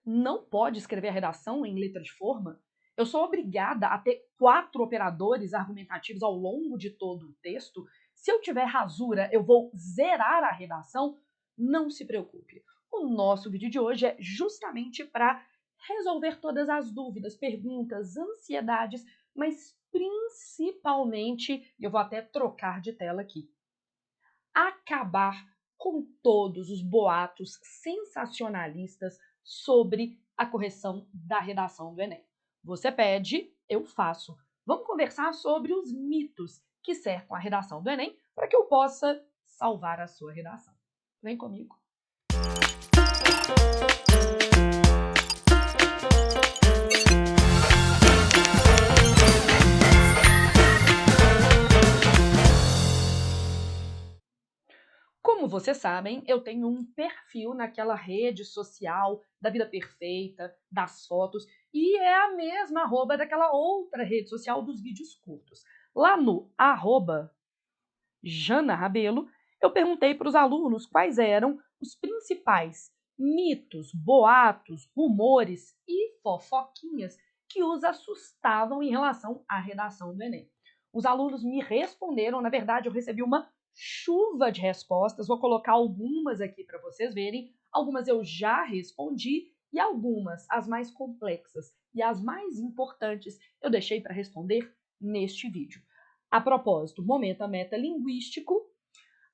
não pode escrever a redação em letra de forma? Eu sou obrigada a ter 4 operadores argumentativos ao longo de todo o texto? Se eu tiver rasura, eu vou zerar a redação? Não se preocupe. O nosso vídeo de hoje é justamente para resolver todas as dúvidas, perguntas, ansiedades, mas principalmente, eu vou até trocar de tela aqui, acabar com todos os boatos sensacionalistas sobre a correção da redação do Enem. Você pede, eu faço. Vamos conversar sobre os mitos que cercam a redação do Enem para que eu possa salvar a sua redação. Vem comigo. Como vocês sabem, eu tenho um perfil naquela rede social da vida perfeita, das fotos, e é a mesma arroba daquela outra rede social dos vídeos curtos. Lá no @JanaRabelo, eu perguntei para os alunos quais eram os principais mitos, boatos, rumores e fofoquinhas que os assustavam em relação à redação do Enem. Os alunos me responderam, na verdade eu recebi uma chuva de respostas, vou colocar algumas aqui para vocês verem, algumas eu já respondi e algumas, as mais complexas e as mais importantes, eu deixei para responder neste vídeo. A propósito, momento metalinguístico,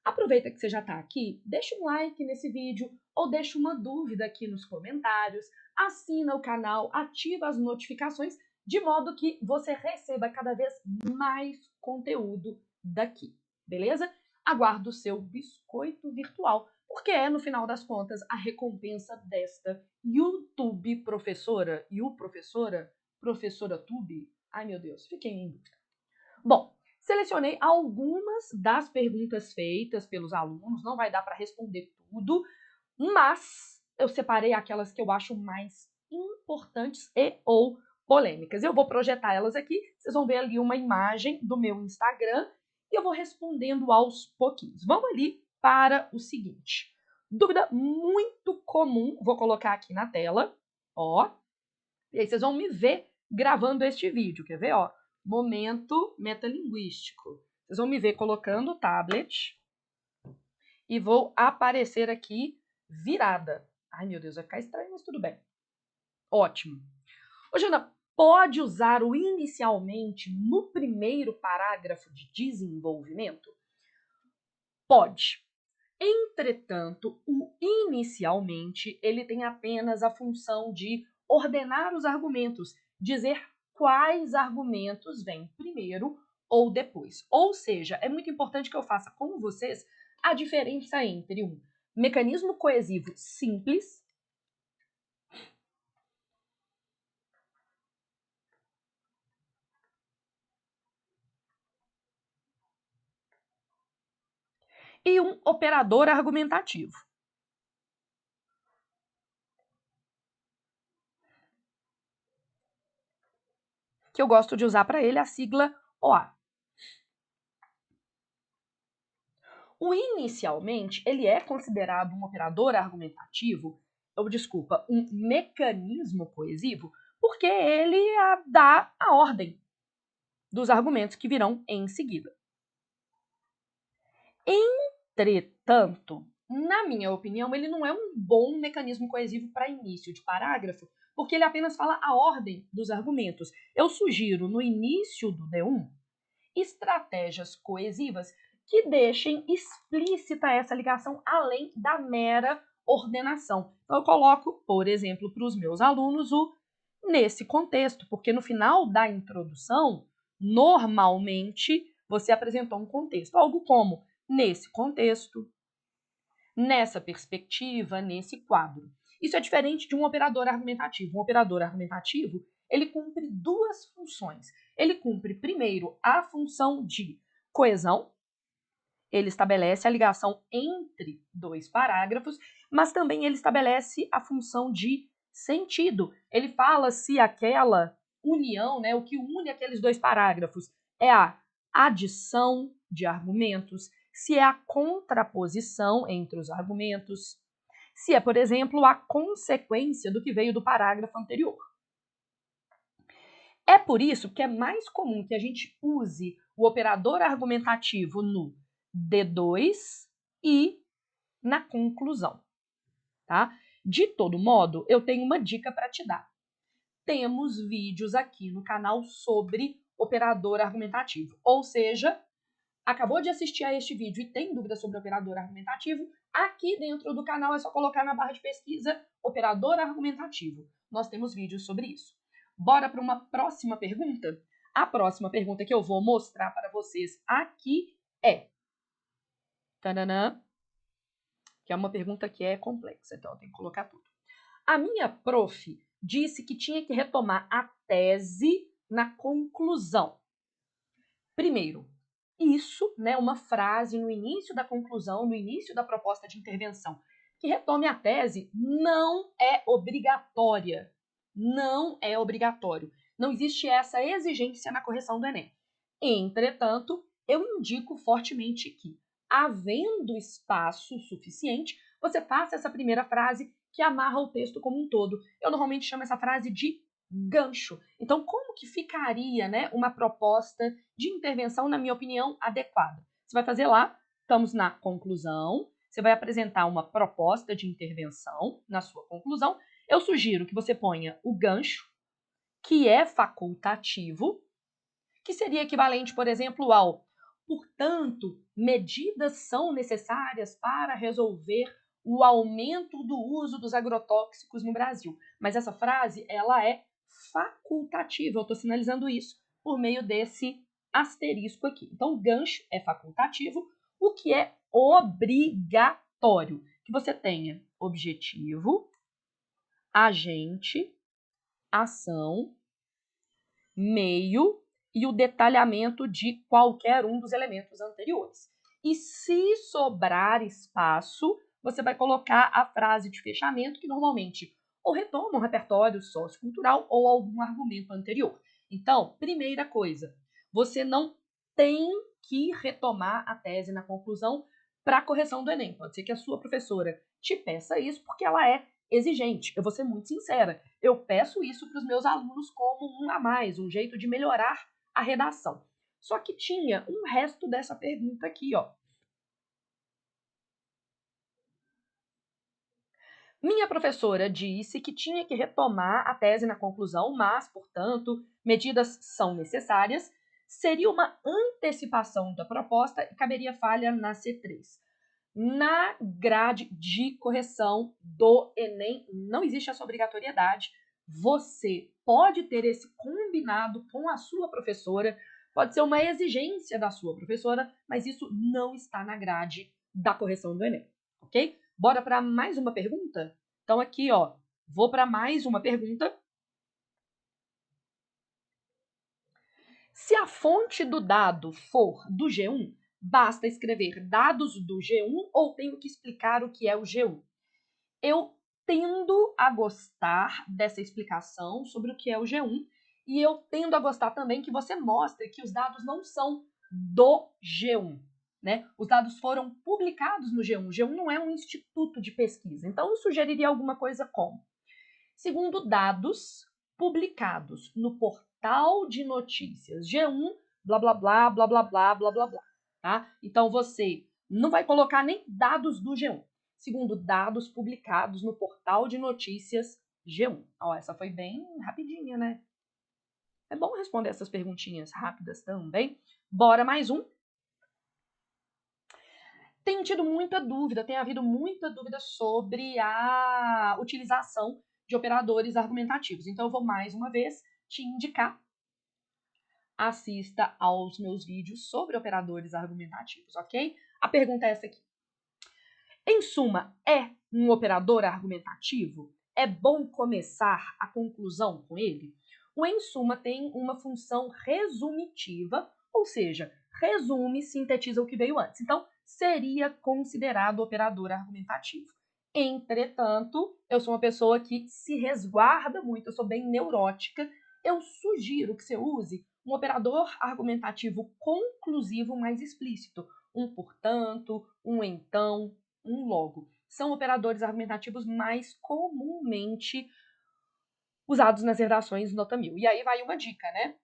aproveita que você já está aqui, deixa um like nesse vídeo ou deixa uma dúvida aqui nos comentários, assina o canal, ativa as notificações, de modo que você receba cada vez mais conteúdo daqui, beleza? Aguardo o seu biscoito virtual, porque é, no final das contas, a recompensa desta YouTube professora. Professora Tube? Ai, meu Deus, fiquei em dúvida. Bom, selecionei algumas das perguntas feitas pelos alunos, não vai dar para responder tudo, mas eu separei aquelas que eu acho mais importantes e ou polêmicas. Eu vou projetar elas aqui, vocês vão ver ali uma imagem do meu Instagram e eu vou respondendo aos pouquinhos. Vamos ali para o seguinte. Dúvida muito comum, vou colocar aqui na tela, ó. E aí vocês vão me ver gravando este vídeo, quer ver, ó? Momento metalinguístico. Vocês vão me ver colocando o tablet e vou aparecer aqui virada. Ai, meu Deus, vai ficar estranho, mas tudo bem. Ótimo. Ô, Jana, pode usar o inicialmente no primeiro parágrafo de desenvolvimento? Pode. Entretanto, o inicialmente, ele tem apenas a função de ordenar os argumentos, dizer quais argumentos vêm primeiro ou depois. Ou seja, é muito importante que eu faça com vocês a diferença entre um mecanismo coesivo simples e um operador argumentativo. Que eu gosto de usar para ele a sigla OA. O inicialmente, ele é considerado um operador argumentativo, ou desculpa, um mecanismo coesivo, porque ele dá a ordem dos argumentos que virão em seguida. Entretanto, na minha opinião, ele não é um bom mecanismo coesivo para início de parágrafo, porque ele apenas fala a ordem dos argumentos. Eu sugiro, no início do D1, estratégias coesivas que deixem explícita essa ligação além da mera ordenação. Então, eu coloco, por exemplo, para os meus alunos o nesse contexto, porque no final da introdução, normalmente, você apresentou um contexto, algo como nesse contexto, nessa perspectiva, nesse quadro. Isso é diferente de um operador argumentativo. Um operador argumentativo, ele cumpre duas funções. Ele cumpre, primeiro, a função de coesão, ele estabelece a ligação entre dois parágrafos, mas também ele estabelece a função de sentido. Ele fala se aquela união, né, o que une aqueles dois parágrafos é a adição de argumentos, se é a contraposição entre os argumentos, se é, por exemplo, a consequência do que veio do parágrafo anterior. É por isso que é mais comum que a gente use o operador argumentativo no D2 e na conclusão, tá? De todo modo, eu tenho uma dica para te dar. Temos vídeos aqui no canal sobre operador argumentativo, ou seja, acabou de assistir a este vídeo e tem dúvida sobre operador argumentativo, aqui dentro do canal é só colocar na barra de pesquisa operador argumentativo. Nós temos vídeos sobre isso. Bora para uma próxima pergunta? A próxima pergunta que eu vou mostrar para vocês aqui é... Tananã, que é uma pergunta que é complexa, então eu tenho que colocar tudo. A minha prof disse que tinha que retomar a tese na conclusão. Primeiro, isso, né, uma frase no início da conclusão, no início da proposta de intervenção, que retome a tese, não é obrigatória. Não é obrigatório. Não existe essa exigência na correção do Enem. Entretanto, eu indico fortemente que, havendo espaço suficiente, você faça essa primeira frase que amarra o texto como um todo. Eu normalmente chamo essa frase de gancho. Então, como que ficaria, né, uma proposta de intervenção, na minha opinião, adequada? Você vai fazer lá, estamos na conclusão, você vai apresentar uma proposta de intervenção na sua conclusão. Eu sugiro que você ponha o gancho, que é facultativo, que seria equivalente, por exemplo, ao portanto, medidas são necessárias para resolver o aumento do uso dos agrotóxicos no Brasil. Mas essa frase, ela é facultativa. Eu estou sinalizando isso por meio desse asterisco aqui. Então, o gancho é facultativo, o que é obrigatório. Que você tenha objetivo, agente, ação, meio e o detalhamento de qualquer um dos elementos anteriores. E se sobrar espaço, você vai colocar a frase de fechamento, que normalmente ou retoma um repertório sociocultural ou algum argumento anterior. Então, primeira coisa, você não tem que retomar a tese na conclusão para a correção do Enem. Pode ser que a sua professora te peça isso porque ela é exigente. Eu vou ser muito sincera. Eu peço isso para os meus alunos como um a mais, um jeito de melhorar a redação. Só que tinha um resto dessa pergunta aqui, ó. Minha professora disse que tinha que retomar a tese na conclusão, mas, portanto, medidas são necessárias. Seria uma antecipação da proposta e caberia falha na C3. Na grade de correção do Enem, não existe essa obrigatoriedade. Você pode ter esse combinado com a sua professora, pode ser uma exigência da sua professora, mas isso não está na grade da correção do Enem, ok? Bora para mais uma pergunta? Então aqui, ó, vou para mais uma pergunta. Se a fonte do dado for do G1, basta escrever dados do G1 ou tenho que explicar o que é o G1? Eu tendo a gostar dessa explicação sobre o que é o G1 e eu tendo a gostar também que você mostre que os dados não são do G1, né? Os dados foram publicados no G1. O G1 não é um instituto de pesquisa. Então, eu sugeriria alguma coisa como: segundo dados publicados no portal de notícias G1, blá, blá, blá, blá, blá, blá, blá, blá, blá, tá? Então, você não vai colocar nem dados do G1. Segundo dados publicados no portal de notícias G1. Ó, essa foi bem rapidinha, né? É bom responder essas perguntinhas rápidas também. Bora mais um. Tem tido muita dúvida, tem havido muita dúvida sobre a utilização de operadores argumentativos. Então, eu vou mais uma vez te indicar, assista aos meus vídeos sobre operadores argumentativos, ok? A pergunta é essa aqui. Em suma, é um operador argumentativo? É bom começar a conclusão com ele? O em suma tem uma função resumitiva, ou seja, resume e sintetiza o que veio antes. Então, seria considerado operador argumentativo. Entretanto, eu sou uma pessoa que se resguarda muito, eu sou bem neurótica. Eu sugiro que você use um operador argumentativo conclusivo mais explícito. Um portanto, um então, um logo. são operadores argumentativos mais comumente usados nas redações nota 1000. E aí vai uma dica, né?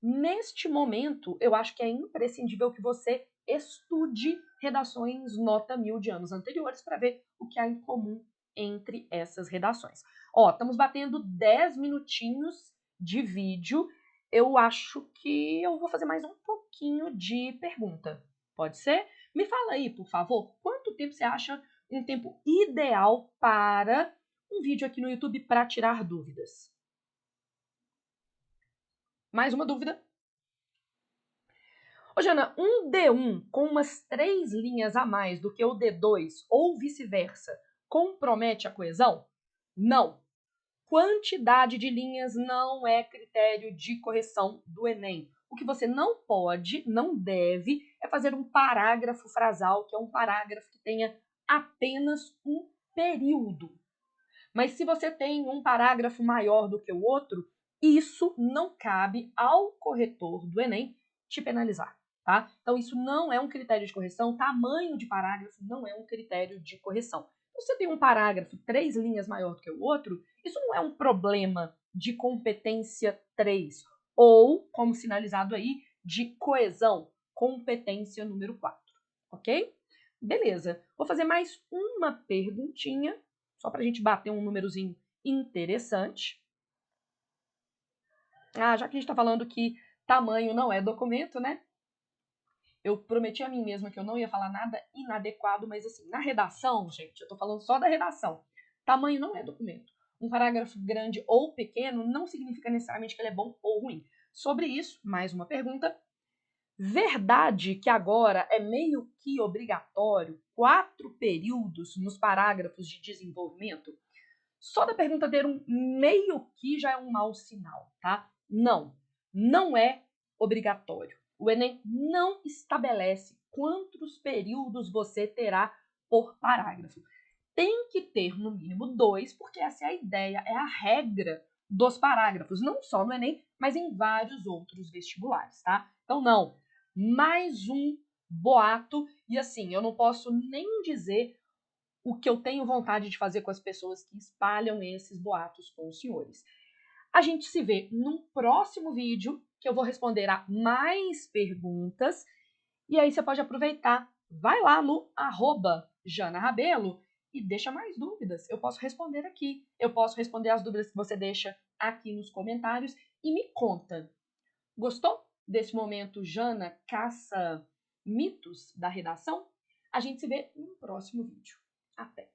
Neste momento, eu acho que é imprescindível que você estude redações nota 1000 de anos anteriores para ver o que há em comum entre essas redações. Ó, estamos batendo 10 minutinhos de vídeo. Eu acho que eu vou fazer mais um pouquinho de pergunta. Pode ser? Me fala aí, por favor, quanto tempo você acha um tempo ideal para um vídeo aqui no YouTube para tirar dúvidas? Mais uma dúvida? Ô, Jana, um D1 com umas 3 linhas a mais do que o D2 ou vice-versa compromete a coesão? Não. Quantidade de linhas não é critério de correção do Enem. O que você não pode, não deve, é fazer um parágrafo frasal, que é um parágrafo que tenha apenas um período. Mas se você tem um parágrafo maior do que o outro, isso não cabe ao corretor do Enem te penalizar, tá? Então isso não é um critério de correção, tamanho de parágrafo não é um critério de correção. Se você tem um parágrafo 3 linhas maior do que o outro, isso não é um problema de competência 3, ou, como sinalizado aí, de coesão, competência número 4, ok? Beleza, vou fazer mais uma perguntinha só para a gente bater um númerozinho interessante. Já que a gente está falando que tamanho não é documento, né? Eu prometi a mim mesma que eu não ia falar nada inadequado, mas assim, na redação, gente, eu estou falando só da redação. Tamanho não é documento. Um parágrafo grande ou pequeno não significa necessariamente que ele é bom ou ruim. Sobre isso, mais uma pergunta. Verdade que agora é meio que obrigatório 4 períodos nos parágrafos de desenvolvimento? Só da pergunta ter um meio que já é um mau sinal, tá? Não, não é obrigatório. O Enem não estabelece quantos períodos você terá por parágrafo. Tem que ter no mínimo 2, porque essa é a ideia, é a regra dos parágrafos, não só no Enem, mas em vários outros vestibulares, tá? Então, não, mais um boato, e assim, eu não posso nem dizer o que eu tenho vontade de fazer com as pessoas que espalham esses boatos com os senhores. A gente se vê num próximo vídeo, que eu vou responder a mais perguntas, e aí você pode aproveitar, vai lá no @JanaRabelo e deixa mais dúvidas. Eu posso responder aqui, eu posso responder as dúvidas que você deixa aqui nos comentários, e me conta, gostou desse momento Jana caça mitos da redação? A gente se vê no próximo vídeo. Até!